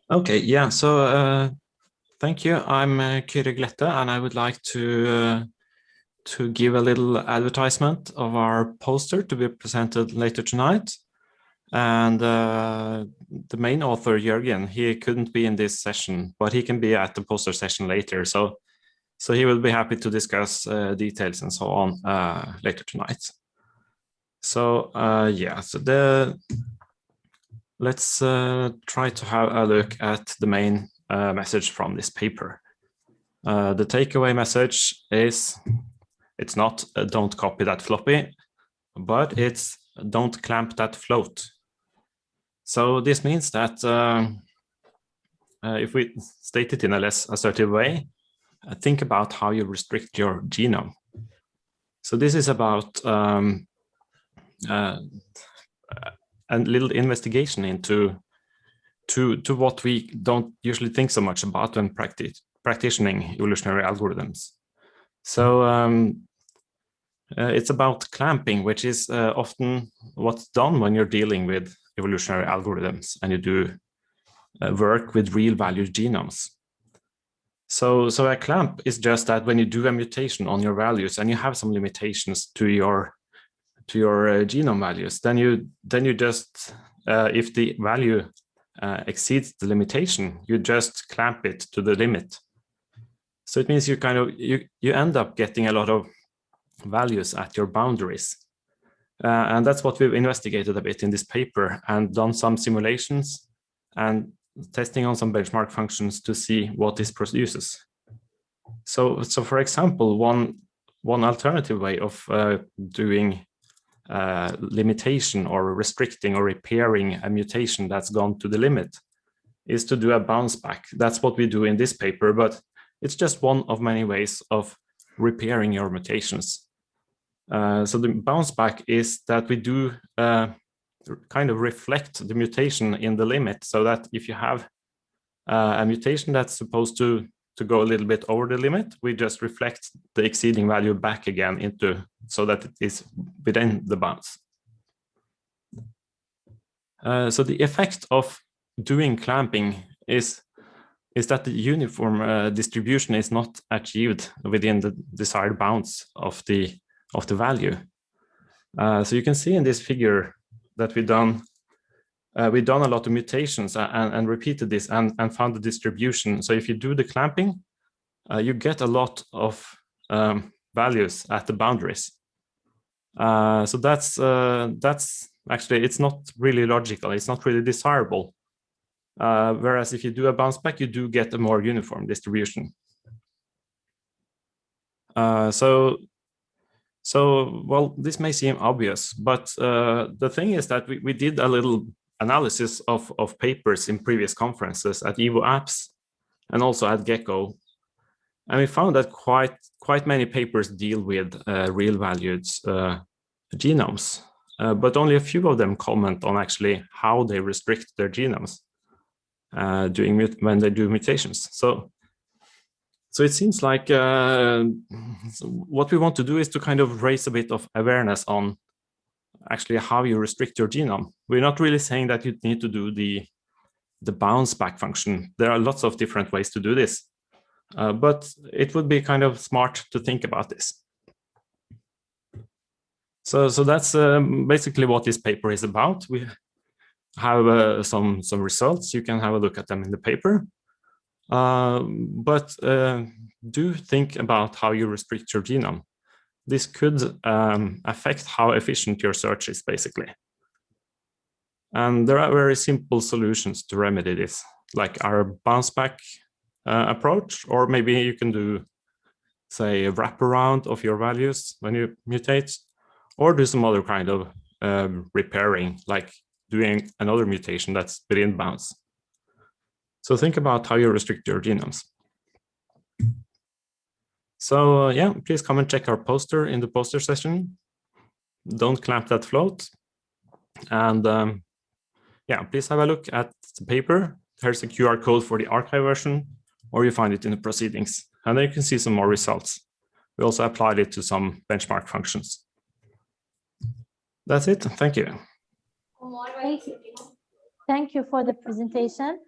Okay, yeah, so thank you. I'm Kyrre Glette, and I would like to give a little advertisement of our poster to be presented later tonight. And the main author, Jørgen, he couldn't be in this session, but he can be at the poster session later. So he will be happy to discuss details and so on later tonight. So yeah, so let's try to have a look at the main message from this paper. The takeaway message is, it's not don't copy that floppy, but it's don't clamp that float. So this means that if we state it in a less assertive way, think about how you restrict your genome. So this is about a little investigation into what we don't usually think so much about when practicing evolutionary algorithms. So it's about clamping, which is often what's done when you're dealing with evolutionary algorithms and you do work with real valued genomes. So a clamp is just that when you do a mutation on your values and you have some limitations to your genome values, then you just if the value exceeds the limitation, you just clamp it to the limit. So it means you end up getting a lot of values at your boundaries, and that's what we've investigated a bit in this paper and done some simulations and testing on some benchmark functions to see what this produces. So for example, one alternative way of doing limitation or restricting or repairing a mutation that's gone to the limit is to do a bounce back. That's what we do in this paper, but it's just one of many ways of repairing your mutations. So the bounce back is that we do kind of reflect the mutation in the limit, so that if you have a mutation that's supposed to go a little bit over the limit, we just reflect the exceeding value back again into, so that it is within the bounds. So the effect of doing clamping is that the uniform distribution is not achieved within the desired bounds of the value. So you can see in this figure that we've done a lot of mutations and repeated this and found the distribution. So if you do the clamping, you get a lot of values at the boundaries. So that's actually, it's not really logical. It's not really desirable. Whereas if you do a bounce back, you do get a more uniform distribution. So well, this may seem obvious, but the thing is that we did a little analysis of papers in previous conferences at Evo Apps and also at Gecko, and we found that quite many papers deal with real valued genomes, but only a few of them comment on actually how they restrict their genomes when they do mutations. So it seems like what we want to do is to kind of raise a bit of awareness on actually how you restrict your genome. We're not really saying that you need to do the bounce back function. There are lots of different ways to do this, but it would be kind of smart to think about this. So that's basically what this paper is about. We have some results. You can have a look at them in the paper. But do think about how you restrict your genome. This could affect how efficient your search is, basically. And there are very simple solutions to remedy this, like our bounce back approach, or maybe you can do, say, a wraparound of your values when you mutate, or do some other kind of repairing, like doing another mutation that's within bounds. So think about how you restrict your genomes. So yeah, please come and check our poster in the poster session. Don't clamp that float. And yeah, please have a look at the paper. There's a QR code for the archive version, or you find it in the proceedings. And then you can see some more results. We also applied it to some benchmark functions. That's it. Thank you. Thank you for the presentation.